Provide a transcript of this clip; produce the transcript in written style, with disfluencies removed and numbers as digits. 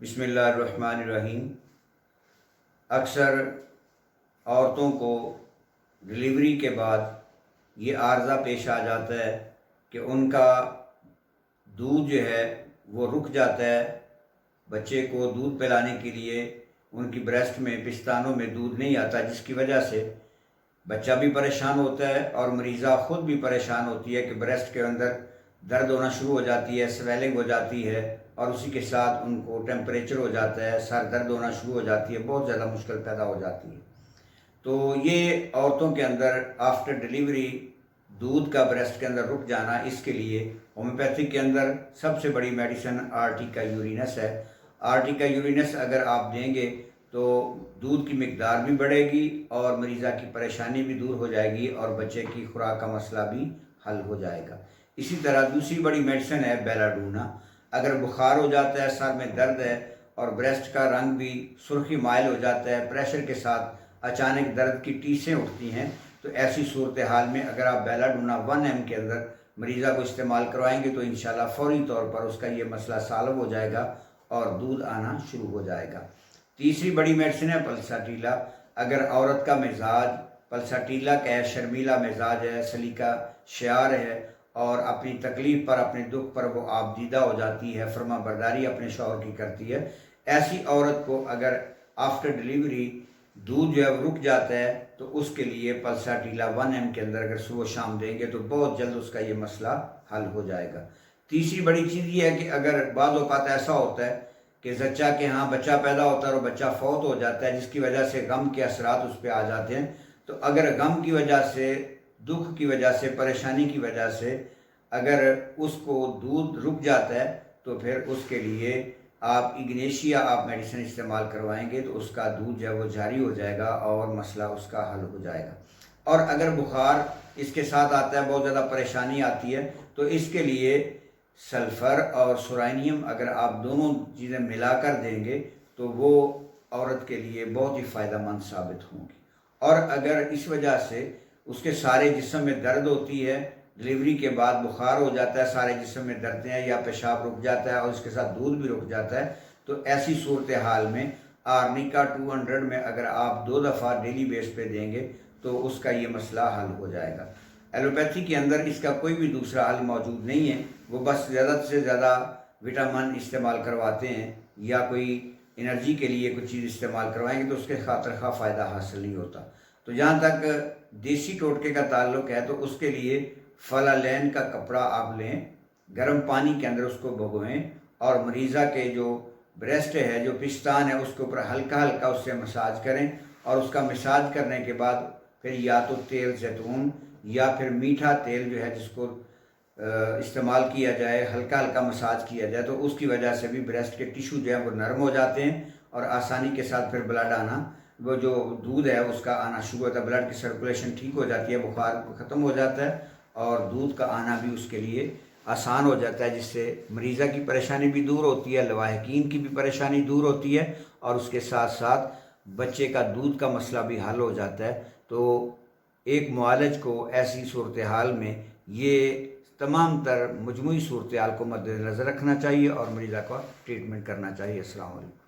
बिस्मिल्लाहिर्रहमानिर्रहीम। अक्सर औरतों को डिलीवरी के बाद ये आर्ज़ा पेश आ जाता है कि उनका दूध जो है वो रुक जाता है। बच्चे को दूध पिलाने के लिए उनकी ब्रेस्ट में पिस्तानों में दूध नहीं आता, जिसकी वजह से बच्चा भी परेशान होता है और मरीज़ा ख़ुद भी परेशान होती है कि ब्रेस्ट के अंदर दर्द होना शुरू हो जाती है, स्वेलिंग हो जाती है और उसी के साथ उनको टेम्परेचर हो जाता है, सर दर्द होना शुरू हो जाती है, बहुत ज़्यादा मुश्किल पैदा हो जाती है। तो ये औरतों के अंदर आफ्टर डिलीवरी दूध का ब्रेस्ट के अंदर रुक जाना, इसके लिए होम्योपैथिक के अंदर सबसे बड़ी मेडिसिन आर्टिका यूरिनस है। आर्टिका यूरिनस अगर आप देंगे तो दूध की मिकदार भी बढ़ेगी और मरीज़ा की परेशानी भी दूर हो जाएगी और बच्चे की खुराक का मसला भी हल हो जाएगा। इसी तरह दूसरी बड़ी मेडिसिन है बेलाडूना। अगर बुखार हो जाता है, सर में दर्द है और ब्रेस्ट का रंग भी सुर्खी माइल हो जाता है, प्रेशर के साथ अचानक दर्द की टीसें उठती हैं, तो ऐसी सूरत हाल में अगर आप बेलाडूना 1 ml के अंदर मरीज़ा को इस्तेमाल करवाएंगे तो इंशाल्लाह फ़ौरी तौर पर उसका ये मसला सॉल्व हो जाएगा और दूध आना शुरू हो जाएगा। तीसरी बड़ी मेडिसिन है पल्साटीला। अगर औरत का मिजाज पल्साटीला का है, शर्मीला मिजाज है, सलीका शार है और अपनी तकलीफ़ पर, अपने दुख पर वो आबदीदा हो जाती है, फरमा बरदारी अपने शौहर की करती है, ऐसी औरत को अगर आफ्टर डिलीवरी दूध जो है रुक जाता है तो उसके लिए पल्साटीला 1 ml के अंदर अगर सुबह शाम देंगे तो बहुत जल्द उसका ये मसला हल हो जाएगा। तीसरी बड़ी चीज़ ये है कि अगर बाज़ औक़ात ऐसा होता है कि ज़च्चा के यहाँ बच्चा पैदा होता है और बच्चा फौत हो जाता है, जिसकी वजह से गम के असरात उस पर आ जाते हैं, तो अगर गम की वजह से, दुख की वजह से, परेशानी की वजह से अगर उसको दूध रुक जाता है तो फिर उसके लिए आप इग्नेशिया आप मेडिसिन इस्तेमाल करवाएंगे तो उसका दूध जो है वो जारी हो जाएगा और मसला उसका हल हो जाएगा। और अगर बुखार इसके साथ आता है, बहुत ज़्यादा परेशानी आती है, तो इसके लिए सल्फ़र और सुरानियम अगर आप दोनों चीज़ें मिलाकर देंगे तो वो औरत के लिए बहुत ही फ़ायदेमंद साबित होंगी। और अगर इस वजह से उसके सारे जिस्म में दर्द होती है, डिलीवरी के बाद बुखार हो जाता है, सारे जिस्म में दर्द हैं या पेशाब रुक जाता है और इसके साथ दूध भी रुक जाता है, तो ऐसी सूरत हाल में आर्निका 200 में अगर आप 2 दफ़ा डेली बेस पे देंगे तो उसका ये मसला हल हो जाएगा। एलोपैथी के अंदर इसका कोई भी दूसरा हल मौजूद नहीं है, वो बस ज़्यादा से ज़्यादा विटामिन इस्तेमाल करवाते हैं या कोई एनर्जी के लिए कुछ चीज़ इस्तेमाल करवाएंगे तो उसके खातिर खा फ़ायदा हासिल नहीं होता। तो जहाँ तक देसी टोटके का ताल्लुक़ है तो उसके लिए फलालैन का कपड़ा आप लें, गर्म पानी के अंदर उसको भिगोएं और मरीज़ा के जो ब्रेस्ट है, जो पिस्तान है, उसके ऊपर हल्का हल्का उससे मसाज करें और उसका मसाज करने के बाद फिर या तो तेल जैतून या फिर मीठा तेल जो है जिसको इस्तेमाल किया जाए, हल्का हल्का मसाज किया जाए, तो उसकी वजह से भी ब्रेस्ट के टिश्यू जो है वो नरम हो जाते हैं और आसानी के साथ फिर ब्लड आना, वो जो दूध है उसका आना शुरू होता है, ब्लड की सर्कुलेशन ठीक हो जाती है, बुखार ख़त्म हो जाता है और दूध का आना भी उसके लिए आसान हो जाता है, जिससे मरीज़ा की परेशानी भी दूर होती है, लवाहिकीन की भी परेशानी दूर होती है और उसके साथ साथ बच्चे का दूध का मसला भी हल हो जाता है। तो एक मुआलिज को ऐसी सूरत हाल में ये तमाम तर मजमूई सूरत हाल को मद्देनज़र रखना चाहिए और मरीज़ा का ट्रीटमेंट करना चाहिए। अस्सलाम वालेकुम।